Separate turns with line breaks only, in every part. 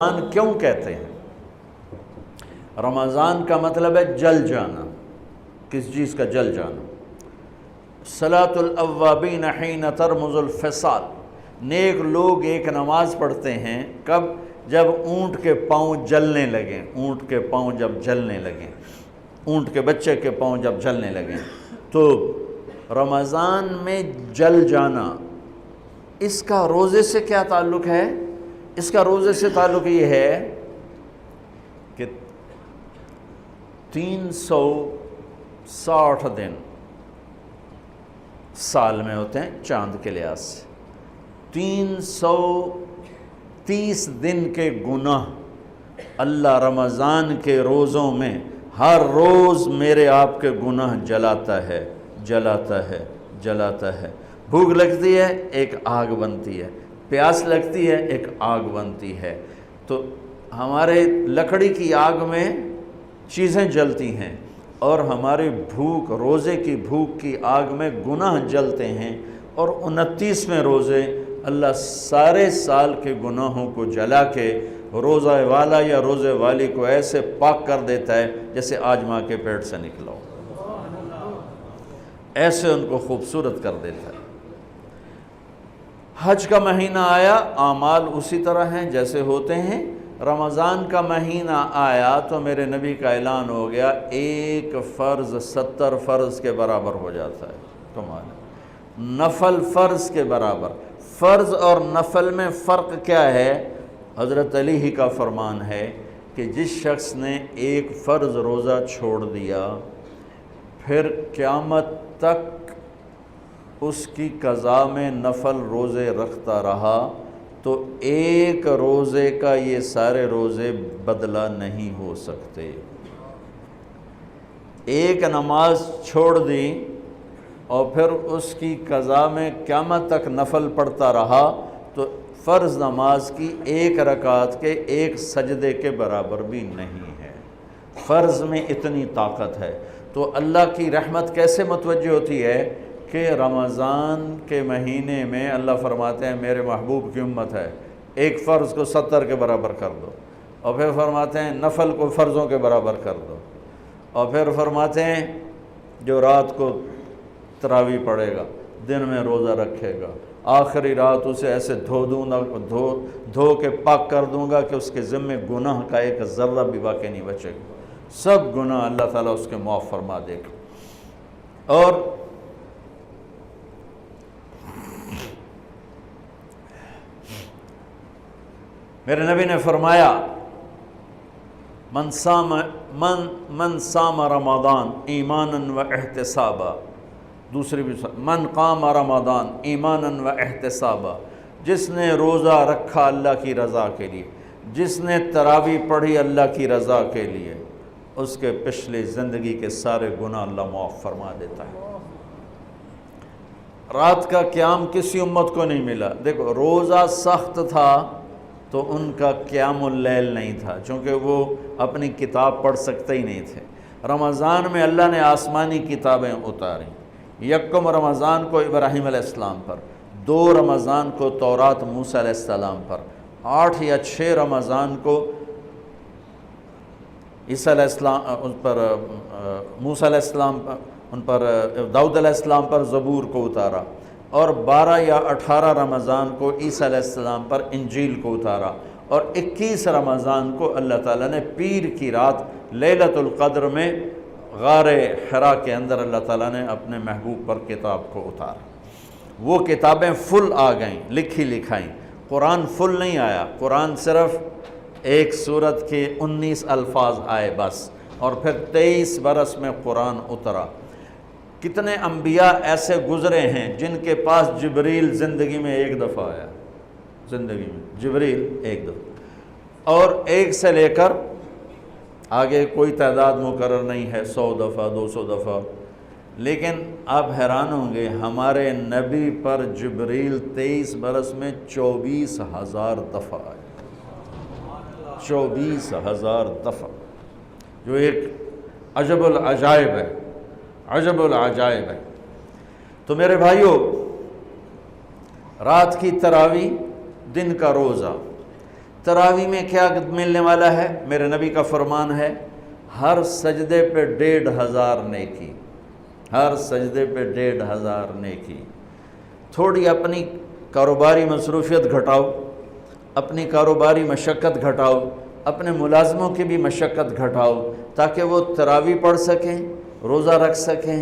رمضان کیوں کہتے ہیں؟ رمضان کا مطلب ہے جل جانا، کس چیز کا جل جانا۔ صلاۃ الاوابین حین ترمز الفصال، نیک لوگ ایک نماز پڑھتے ہیں کب؟ جب اونٹ کے پاؤں جلنے لگیں، اونٹ کے پاؤں جب جلنے لگیں، اونٹ کے بچے کے پاؤں جب جلنے لگیں۔ تو رمضان میں جل جانا، اس کا روزے سے کیا تعلق ہے؟ اس کا روزے سے تعلق یہ ہے کہ 360 دن سال میں ہوتے ہیں چاند کے لحاظ سے، 330 دن کے گناہ اللہ رمضان کے روزوں میں ہر روز میرے آپ کے گناہ جلاتا ہے، جلاتا ہے، جلاتا ہے۔ بھوک لگتی ہے ایک آگ بنتی ہے، پیاس لگتی ہے ایک آگ بنتی ہے۔ تو ہمارے لکڑی کی آگ میں چیزیں جلتی ہیں اور ہماری بھوک، روزے کی بھوک کی آگ میں گناہ جلتے ہیں، اور 29ویں روزے اللہ سارے سال کے گناہوں کو جلا کے روزہ والا یا روزے والی کو ایسے پاک کر دیتا ہے جیسے آج ماں کے پیٹ سے نکلا ہو، ایسے ان کو خوبصورت کر دیتا ہے۔ حج کا مہینہ آیا، اعمال اسی طرح ہیں جیسے ہوتے ہیں۔ رمضان کا مہینہ آیا تو میرے نبی کا اعلان ہو گیا، ایک فرض 70 فرض کے برابر ہو جاتا ہے تمہارا، نفل فرض کے برابر۔ فرض اور نفل میں فرق کیا ہے؟ حضرت علی ہی کا فرمان ہے کہ جس شخص نے ایک فرض روزہ چھوڑ دیا، پھر قیامت تک اس کی قضا میں نفل روزے رکھتا رہا، تو ایک روزے کا یہ سارے روزے بدلہ نہیں ہو سکتے۔ ایک نماز چھوڑ دی اور پھر اس کی قضا میں قیامت تک نفل پڑھتا رہا، تو فرض نماز کی ایک رکعت کے ایک سجدے کے برابر بھی نہیں ہے۔ فرض میں اتنی طاقت ہے۔ تو اللہ کی رحمت کیسے متوجہ ہوتی ہے کہ رمضان کے مہینے میں اللہ فرماتے ہیں میرے محبوب کی امت ہے، ایک فرض کو 70 کے برابر کر دو، اور پھر فرماتے ہیں نفل کو فرضوں کے برابر کر دو، اور پھر فرماتے ہیں جو رات کو تراویح پڑھے گا، دن میں روزہ رکھے گا، آخری رات اسے ایسے دھو کے پاک کر دوں گا کہ اس کے ذمے گناہ کا ایک ذرہ بھی باقی نہیں بچے گا، سب گناہ اللہ تعالیٰ اس کے معاف فرما دے گا۔ اور میرے نبی نے فرمایا من صام رمضان ایمانا و احتسابا، دوسری بھی من قام رمضان ایمانا و احتسابا، جس نے روزہ رکھا اللہ کی رضا کے لیے، جس نے تراویح پڑھی اللہ کی رضا کے لیے، اس کے پچھلی زندگی کے سارے گناہ اللہ معاف فرما دیتا ہے۔ رات کا قیام کسی امت کو نہیں ملا۔ دیکھو روزہ سخت تھا تو ان کا قیام اللیل نہیں تھا، چونکہ وہ اپنی کتاب پڑھ سکتے ہی نہیں تھے۔ رمضان میں اللہ نے آسمانی کتابیں اتاریں، یکم رمضان کو ابراہیم علیہ السلام پر، 2 رمضان کو تورات موسیٰ علیہ السلام پر، 8 یا 6 رمضان کو عیسیٰ علیہ السلام ان پر، موسیٰ علیہ السلام ان پر، داؤد علیہ السلام پر زبور کو اتارا، اور 12 یا 18 رمضان کو عیسیٰ علیہ السلام پر انجیل کو اتارا، اور 21 رمضان کو اللہ تعالیٰ نے پیر کی رات لیلۃ القدر میں غار حرا کے اندر اللہ تعالیٰ نے اپنے محبوب پر کتاب کو اتارا۔ وہ کتابیں فل آ گئیں، لکھی لکھائیں۔ قرآن فل نہیں آیا، قرآن صرف ایک سورت کے 19 الفاظ آئے بس، اور پھر 23 برس میں قرآن اترا۔ کتنے انبیاء ایسے گزرے ہیں جن کے پاس جبریل زندگی میں ایک دفعہ آیا، زندگی میں جبریل ایک دفعہ، اور ایک سے لے کر آگے کوئی تعداد مقرر نہیں ہے، 100 دفعہ 200 دفعہ، لیکن آپ حیران ہوں گے ہمارے نبی پر جبریل 23 برس میں 24,000 دفعہ آئے، 24,000 دفعہ، جو ایک عجب العجائب ہے، عجب العجائب ہے۔ تو میرے بھائیو، رات کی تراویح، دن کا روزہ، تراویح میں کیا ملنے والا ہے؟ میرے نبی کا فرمان ہے ہر سجدے پہ 1500 نیکی، ہر سجدے پہ 1500 نیکی۔ تھوڑی اپنی کاروباری مصروفیت گھٹاؤ، اپنی کاروباری مشقت گھٹاؤ، اپنے ملازموں کی بھی مشقت گھٹاؤ تاکہ وہ تراویح پڑھ سکیں، روزہ رکھ سکیں،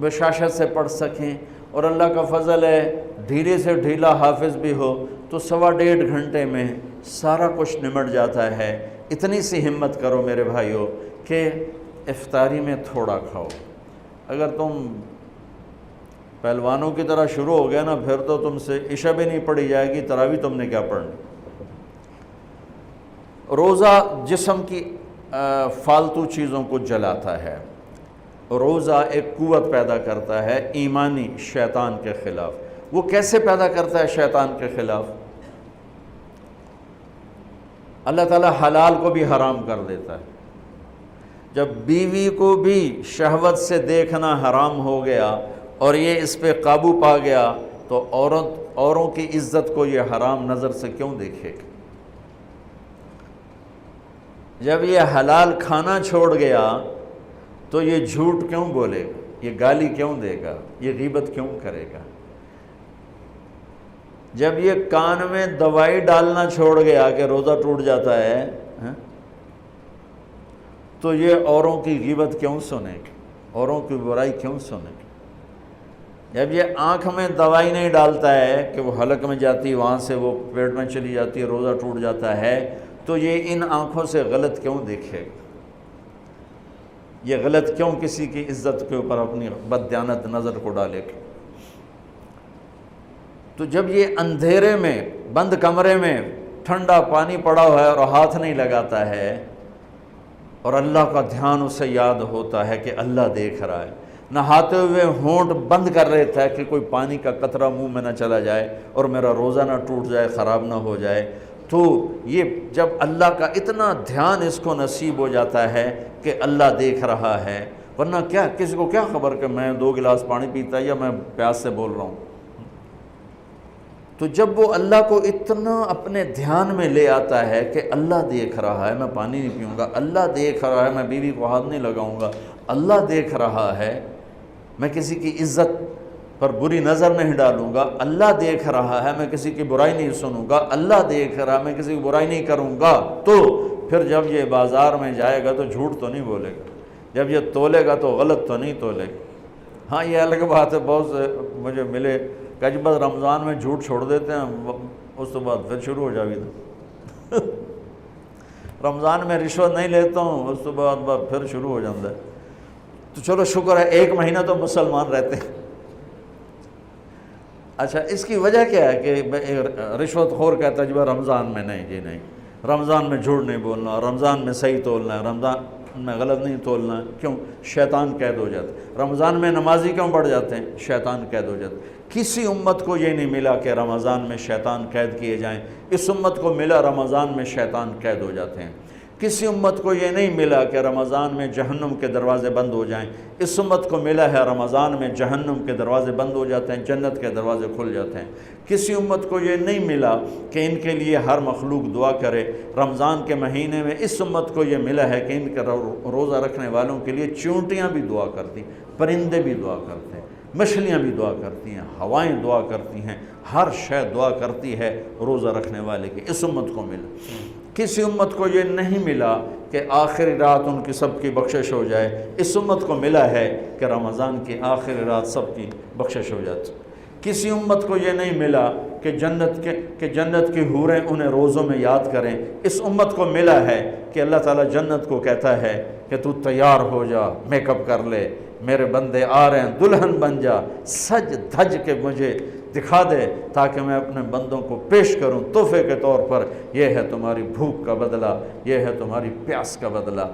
بشاشت سے پڑھ سکیں، اور اللہ کا فضل ہے ڈھیلے سے ڈھیلا حافظ بھی ہو تو 1.5 گھنٹے میں سارا کچھ نمٹ جاتا ہے۔ اتنی سی ہمت کرو میرے بھائیوں کہ افطاری میں تھوڑا کھاؤ۔ اگر تم پہلوانوں کی طرح شروع ہو گیا نا، پھر تو تم سے عشاء بھی نہیں پڑھی جائے گی، تراویح تم نے کیا پڑھنا۔ روزہ جسم کی فالتو چیزوں کو جلاتا ہے، روزہ ایک قوت پیدا کرتا ہے ایمانی شیطان کے خلاف۔ وہ کیسے پیدا کرتا ہے شیطان کے خلاف؟ اللہ تعالیٰ حلال کو بھی حرام کر دیتا ہے۔ جب بیوی کو بھی شہوت سے دیکھنا حرام ہو گیا اور یہ اس پہ قابو پا گیا تو اوروں کی عزت کو یہ حرام نظر سے کیوں دیکھے گا؟ جب یہ حلال کھانا چھوڑ گیا تو یہ جھوٹ کیوں بولے گا، یہ گالی کیوں دے گا، یہ غیبت کیوں کرے گا؟ جب یہ کان میں دوائی ڈالنا چھوڑ گیا کہ روزہ ٹوٹ جاتا ہے تو یہ اوروں کی غیبت کیوں سنے گا، اوروں کی برائی کیوں سنے گا؟ جب یہ آنکھ میں دوائی نہیں ڈالتا ہے کہ وہ حلق میں جاتی، وہاں سے وہ پیٹ میں چلی جاتی ہے، روزہ ٹوٹ جاتا ہے، تو یہ ان آنکھوں سے غلط کیوں دیکھے گا؟ یہ غلط کیوں کسی کی عزت کے اوپر اپنی بددیانت نظر کو ڈالے گا؟ تو جب یہ اندھیرے میں بند کمرے میں ٹھنڈا پانی پڑا ہوا ہے اور ہاتھ نہیں لگاتا ہے اور اللہ کا دھیان اسے یاد ہوتا ہے کہ اللہ دیکھ رہا ہے، نہاتے ہوئے ہونٹ بند کر لیتا ہے کہ کوئی پانی کا قطرہ منہ میں نہ چلا جائے اور میرا روزہ نہ ٹوٹ جائے، خراب نہ ہو جائے، تو یہ جب اللہ کا اتنا دھیان اس کو نصیب ہو جاتا ہے کہ اللہ دیکھ رہا ہے، ورنہ کیا کسی کو کیا خبر کہ میں 2 گلاس پانی پیتا ہے یا میں پیاس سے بول رہا ہوں۔ تو جب وہ اللہ کو اتنا اپنے دھیان میں لے آتا ہے کہ اللہ دیکھ رہا ہے، میں پانی نہیں پیوں گا، اللہ دیکھ رہا ہے، میں بیوی کو ہاتھ نہیں لگاؤں گا، اللہ دیکھ رہا ہے، میں کسی کی عزت پر بری نظر نہیں ڈالوں گا، اللہ دیکھ رہا ہے، میں کسی کی برائی نہیں سنوں گا، اللہ دیکھ رہا ہے، میں کسی کی برائی نہیں کروں گا، تو پھر جب یہ بازار میں جائے گا تو جھوٹ تو نہیں بولے گا، جب یہ تولے گا تو غلط تو نہیں تولے گا۔ ہاں یہ الگ بات ہے، بہت سے مجھے ملے کہ جب بس رمضان میں جھوٹ چھوڑ دیتے ہیں، اس تو بعد پھر شروع ہو جاوی تھا رمضان میں رشوت نہیں لیتا ہوں، اس تو بعد پھر شروع ہو جاتا ہے۔ تو چلو شکر ہے 1 مہینہ تو مسلمان رہتے ہیں۔ اچھا اس کی وجہ کیا ہے کہ رشوت خور کہتا ہے جی رمضان میں نہیں، جی نہیں، رمضان میں جھوٹ نہیں بولنا، رمضان میں صحیح تولنا ہے، رمضان میں غلط نہیں تولنا ہے۔ کیوں؟ شیطان قید ہو جاتا ہے۔ رمضان میں نمازی کیوں بڑھ جاتے ہیں؟ شیطان قید ہو جاتا ہے۔ کسی امت کو یہ نہیں ملا کہ رمضان میں شیطان قید کیے جائیں، اس امت کو ملا رمضان میں شیطان قید ہو جاتے ہیں۔ کسی امت کو یہ نہیں ملا کہ رمضان میں جہنم کے دروازے بند ہو جائیں، اس امت کو ملا ہے رمضان میں جہنم کے دروازے بند ہو جاتے ہیں، جنت کے دروازے کھل جاتے ہیں۔ کسی امت کو یہ نہیں ملا کہ ان کے لیے ہر مخلوق دعا کرے، رمضان کے مہینے میں اس امت کو یہ ملا ہے کہ ان کے روزہ رکھنے والوں کے لیے چونٹیاں بھی دعا کرتی، پرندے بھی دعا کرتے ہیں، مچھلیاں بھی دعا کرتی ہیں، ہوائیں دعا کرتی ہیں، ہر شے دعا کرتی ہے روزہ رکھنے والے کی۔ اس امت کو ملا۔ کسی امت کو یہ نہیں ملا کہ آخری رات ان کی سب کی بخشش ہو جائے، اس امت کو ملا ہے کہ رمضان کی آخری رات سب کی بخشش ہو جاتی۔ کسی امت کو یہ نہیں ملا کہ جنت کی حوریں انہیں روزوں میں یاد کریں، اس امت کو ملا ہے کہ اللہ تعالیٰ جنت کو کہتا ہے کہ تو تیار ہو جا، میک اپ کر لے، میرے بندے آ رہے ہیں، دلہن بن جا، سج دھج کے مجھے دکھا دے تاکہ میں اپنے بندوں کو پیش کروں تحفے کے طور پر۔ یہ ہے تمہاری بھوک کا بدلہ، یہ ہے تمہاری پیاس کا بدلہ۔